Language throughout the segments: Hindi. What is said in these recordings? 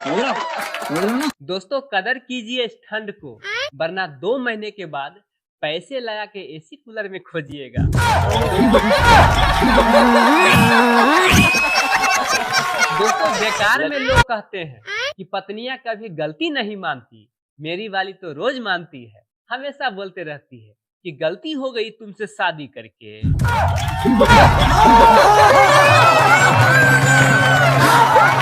दोस्तों कदर कीजिए इस ठंड को, वरना 2 महीने के बाद पैसे लगा के एसी कूलर में खोजिएगा। दोस्तों बेकार में लोग कहते हैं कि पत्नियां कभी गलती नहीं मानती, मेरी वाली तो रोज मानती है, हमेशा बोलते रहती है कि गलती हो गई तुमसे शादी करके।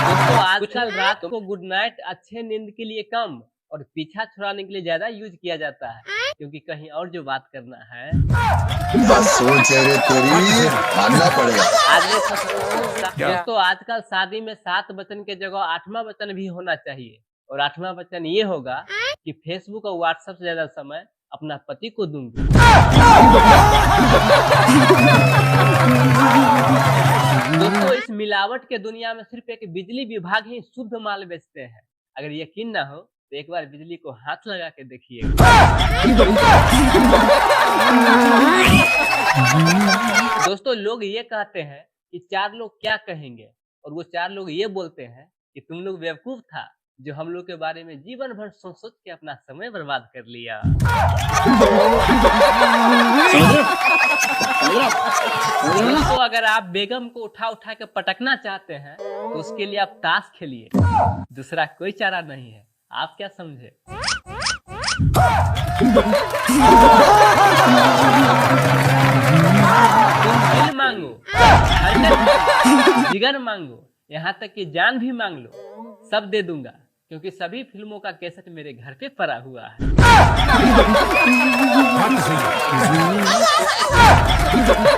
दोस्तों आजकल रात को गुड नाइट अच्छे नींद के लिए कम और पीछा छुड़ाने के लिए ज्यादा यूज किया जाता है, क्योंकि कहीं और जो बात करना है बस सोच है रे तेरी, मानना पड़ेगा। दोस्तों आजकल शादी में 7 वचन के जगह 8वां वचन भी होना चाहिए, और 8वां वचन ये होगा कि फेसबुक और व्हाट्सएप से ज्यादा समय अपना पति को दूंगी। दोस्तों इस मिलावट के दुनिया में सिर्फ एक बिजली विभाग ही शुद्ध माल बेचते हैं। अगर यकीन ना हो तो एक बार बिजली को हाथ लगा के देखिए। दोस्तों लोग ये कहते हैं कि 4 लोग क्या कहेंगे, और वो 4 लोग ये बोलते हैं कि तुम लोग बेवकूफ था जो हम लोग के बारे में जीवन भर सोच सोच के अपना समय बर्बाद कर लिया। दोस्तों अगर आप बेगम को उठा उठा के पटकना चाहते हैं तो उसके लिए आप ताश खेलिए, दूसरा कोई चारा नहीं है। आप क्या समझे? तुम दिल मांगो, जिगर मांगो, यहाँ तक कि जान भी मांग लो, सब दे दूंगा, क्योंकि सभी फिल्मों का कैसेट मेरे घर पे पड़ा हुआ है।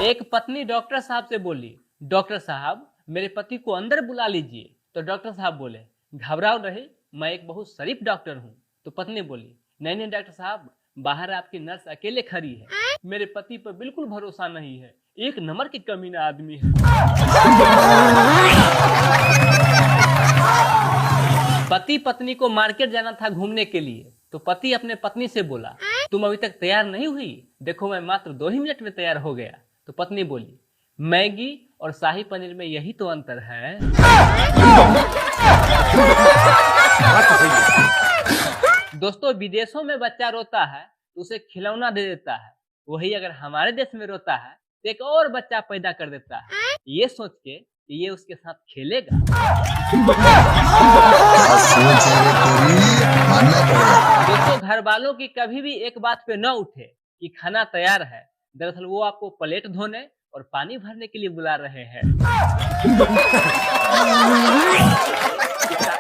एक पत्नी डॉक्टर साहब से बोली, डॉक्टर साहब मेरे पति को अंदर बुला लीजिए। तो डॉक्टर साहब बोले, घबराओ नहीं, मैं एक बहुत शरीफ डॉक्टर हूँ। तो पत्नी बोली, नहीं नहीं डॉक्टर साहब, बाहर आपकी नर्स अकेले खड़ी है, मेरे पति पर बिल्कुल भरोसा नहीं है, 1 नंबर की कमीना आदमी है। पति पत्नी को मार्केट जाना था घूमने के लिए, तो पति अपने पत्नी से बोला, तुम अभी तक तैयार नहीं हुई? देखो मैं मात्र 2 ही मिनट में तैयार हो गया। तो पत्नी बोली, मैगी और शाही पनीर में यही तो अंतर है। दोस्तों विदेशों में बच्चा रोता है तो उसे खिलौना दे देता है, वही अगर हमारे देश में रोता है तो एक और बच्चा पैदा कर देता है, ये सोच के ये उसके साथ खेलेगा। दोस्तों घर वालों की कभी भी एक बात पे न उठे कि खाना तैयार है, दरअसल वो आपको प्लेट धोने और पानी भरने के लिए बुला रहे हैं।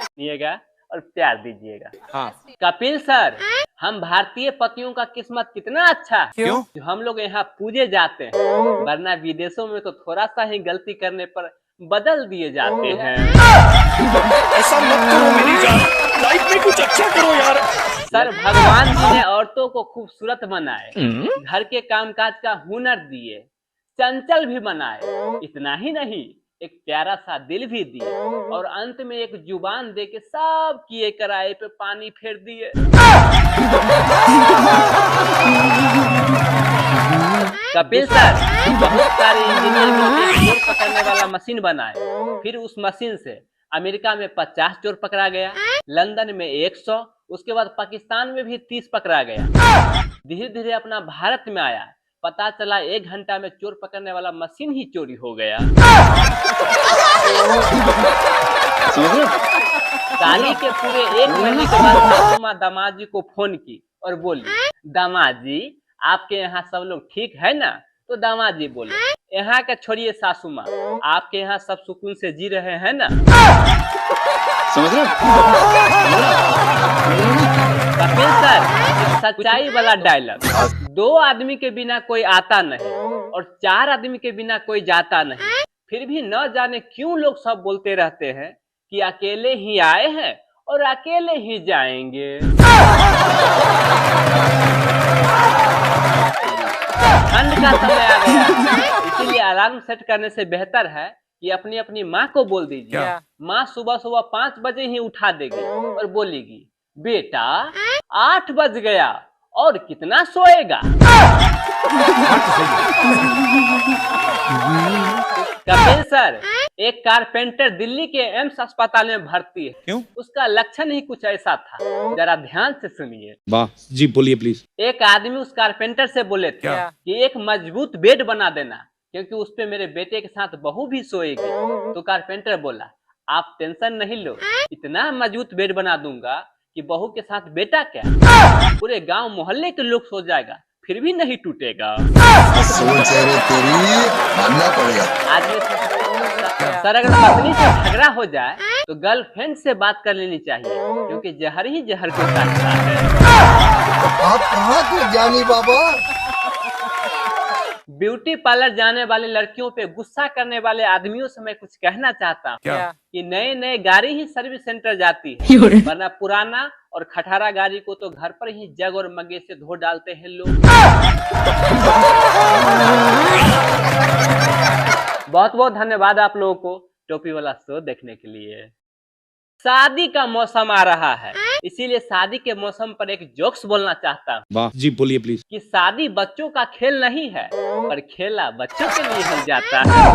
दीजिएगा और प्यार दीजिएगा। हाँ। कपिल सर, हम भारतीय पतियों का किस्मत कितना अच्छा है क्यों? जो हम लोग यहाँ पूजे जाते हैं, वरना विदेशों में तो थोड़ा सा ही गलती करने पर बदल दिए जाते हैं। ऐसा मत करो मेरी जान, लाइफ में कुछ अच्छा करो यार। सर भगवान जी ने औरतों को खूबसूरत बनाए, घर के कामकाज का हुनर दिए, चंचल भी बनाए, इतना ही नहीं एक प्यारा सा दिल भी दिए, और अंत में एक जुबान दे के सब किए कराए पे पानी फेर दिए। कपिल सर बहुत सारे इंजीनियर चोर पकड़ने वाला मशीन बनाए, फिर उस मशीन से अमेरिका में 50 चोर पकड़ा गया, लंदन में 100, उसके बाद पाकिस्तान में भी 30 पकड़ा गया। धीरे धीरे अपना भारत में आया, पता चला 1 घंटा में चोर पकड़ने वाला मशीन ही चोरी हो गया। शादी के पूरे 1 महीने के बाद सासू दामाद जी को फोन की और बोली, दामाद जी आपके यहाँ सब लोग ठीक है ना? तो दामाद जी बोले, यहाँ का छोड़िए सासू माँ, आपके यहाँ सब सुकून से जी रहे हैं ना? समझ रहे? कपिल सर सच्चाई वाला डायलॉग, 2 आदमी के बिना कोई आता नहीं और 4 आदमी के बिना कोई जाता नहीं, फिर भी न जाने क्यों लोग सब बोलते रहते हैं कि अकेले ही आए हैं और अकेले ही जाएंगे। ठंड का समय आ गया, इसीलिए अलार्म सेट करने से बेहतर है कि अपनी अपनी माँ को बोल दीजिए। माँ सुबह सुबह 5 बजे ही उठा देगी और बोलेगी, बेटा 8 बज गया और कितना सोएगा। कपिल सर, एक कारपेंटर दिल्ली के एम्स अस्पताल में भर्ती है। क्यों? उसका लक्षण ही कुछ ऐसा था, जरा ध्यान से सुनिए। वाह जी, बोलिए प्लीज। एक आदमी उस कारपेंटर से बोले थे कि एक मजबूत बेड बना देना, क्योंकि उस पे मेरे बेटे के साथ बहू भी सोएगी। तो कारपेंटर बोला, आप टेंशन नहीं लो, इतना मजबूत बेड बना दूंगा कि बहू के साथ बेटा क्या, पूरे गांव मोहल्ले के लोग सो जाएगा, फिर भी नहीं टूटेगा। सोच है रे तेरी, मानना पड़ेगा। आदमी सर, अगर पत्नी से झगड़ा हो जाए तो गर्लफ्रेंड से बात कर लेनी चाहिए, क्योंकि जहर ही जहर को काटता है। आप कहाँ थे ज्ञानी बाबा? ब्यूटी पार्लर जाने वाली लड़कियों पे गुस्सा करने वाले आदमियों से मैं कुछ कहना चाहता हूँ कि नए नए गाड़ी ही सर्विस सेंटर जाती है, वरना पुराना और खटारा गाड़ी को तो घर पर ही जग और मगे से धो डालते हैं लोग। बहुत बहुत धन्यवाद आप लोगों को टोपी वाला शो देखने के लिए। शादी का मौसम आ रहा है, इसीलिए शादी के मौसम पर एक जोक्स बोलना चाहता हूँ। वाह जी, बोलिए प्लीज। कि शादी बच्चों का खेल नहीं है, पर खेला बच्चों के लिए ही जाता है।